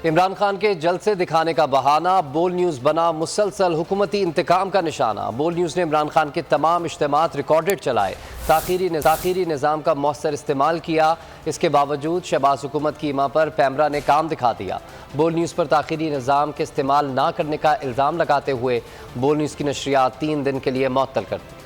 इमरान खान के जलसे दिखाने का बहाना, बोल न्यूज़ बना मुसलसल हुकूमती इंतकाम का निशाना। बोल न्यूज़ ने इमरान खान के तमाम इज्तिमात रिकॉर्डेड चलाए, ताखीरी निज़ाम का मौसर इस्तेमाल किया। इसके बावजूद शहबाज हुकूमत की इमा पर पैमरा ने काम दिखा दिया। बोल न्यूज़ पर ताखीरी निज़ाम के इस्तेमाल ना करने का इल्ज़ाम लगाते हुए बोल न्यूज़ की नशरियात 3 दिन के लिए मुअत्तल कर दी।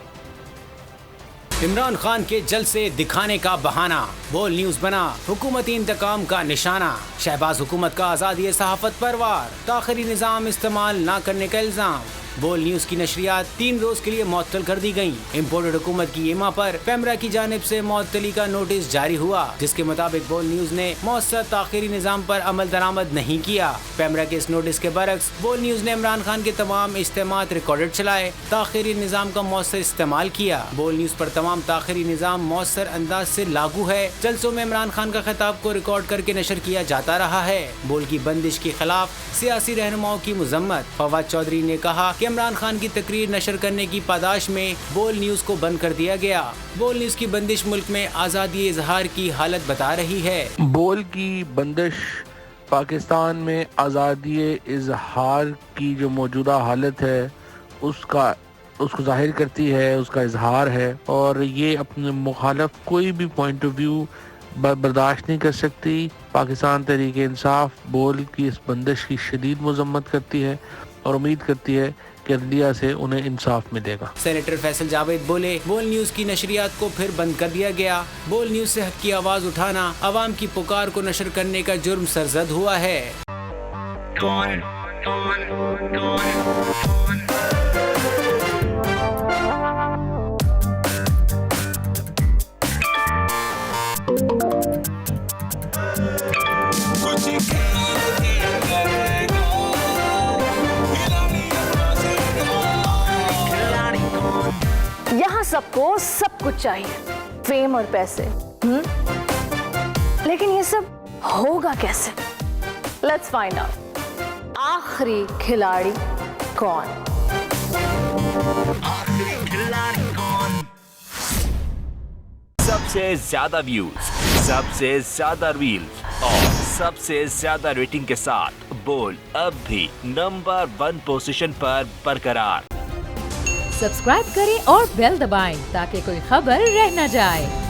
इमरान खान के जलसे दिखाने का बहाना, बोल न्यूज़ बना हुकूमती इंतकाम का निशाना। शहबाज हुकूमत का आज़ादी सहाफ़त पर वार, ताख़िरी निज़ाम इस्तेमाल ना करने का इल्ज़ाम। बोल न्यूज़ की नशरियात 3 रोज के लिए मुअत्तल कर दी गयी। इम्पोर्टेड हुकूमत की इमा पर पैमरा की जानिब से मुअत्तली का नोटिस जारी हुआ, जिसके मुताबिक बोल न्यूज़ ने मौसर ताख़िरी निज़ाम पर अमल दरामद नहीं किया। पैमरा के इस नोटिस के बरक्स बोल न्यूज़ ने इमरान खान के तमाम इज्तिमात रिकॉर्डेड चलाए, ताख़िरी निज़ाम का मौसर इस्तेमाल किया। बोल न्यूज़ पर तमाम ताख़िरी निज़ाम मौसर अंदाज से लागू है। जलसों में इमरान खान का खिताब को रिकॉर्ड करके नशर किया जाता रहा है। बोल की बंदिश के खिलाफ सियासी रहनुमाओं की मुजम्मत। फवाद चौधरी ने कहा कि इमरान खान की तकरीर नशर करने की पादाश में बोल न्यूज़ को बंद कर दिया गया। बोल न्यूज़ की बंदिश मुल्क में आज़ादी इजहार की हालत बता रही है। बोल की बंदिश पाकिस्तान में आज़ादी इजहार की जो मौजूदा हालत है उसको जाहिर करती है, उसका इजहार है, और ये अपने मुखालफ कोई भी पॉइंट ऑफ व्यू बर्दाश्त नहीं कर सकती। पाकिस्तान तहरीक इंसाफ बोल की इस बंदिश की शदीद मजम्मत करती है और उम्मीद करती है कि अदलिया से उन्हें इंसाफ मिलेगा। सेनेटर फैसल जावेद बोले, बोल न्यूज़ की नशरियात को फिर बंद कर दिया गया। बोल न्यूज़ से हक की आवाज़ उठाना, अवाम की पुकार को नशर करने का जुर्म सरजद हुआ है। यहाँ सबको सब कुछ चाहिए, फेम और पैसे, लेकिन ये सब होगा कैसे? Let's find out. आखिरी खिलाड़ी कौन? सबसे ज्यादा व्यूज, सबसे ज्यादा रील्स और सबसे ज्यादा रेटिंग के साथ बोल अब भी नंबर 1 पोजीशन पर बरकरार। सब्सक्राइब करें और बेल दबाएं ताकि कोई खबर रह न जाए।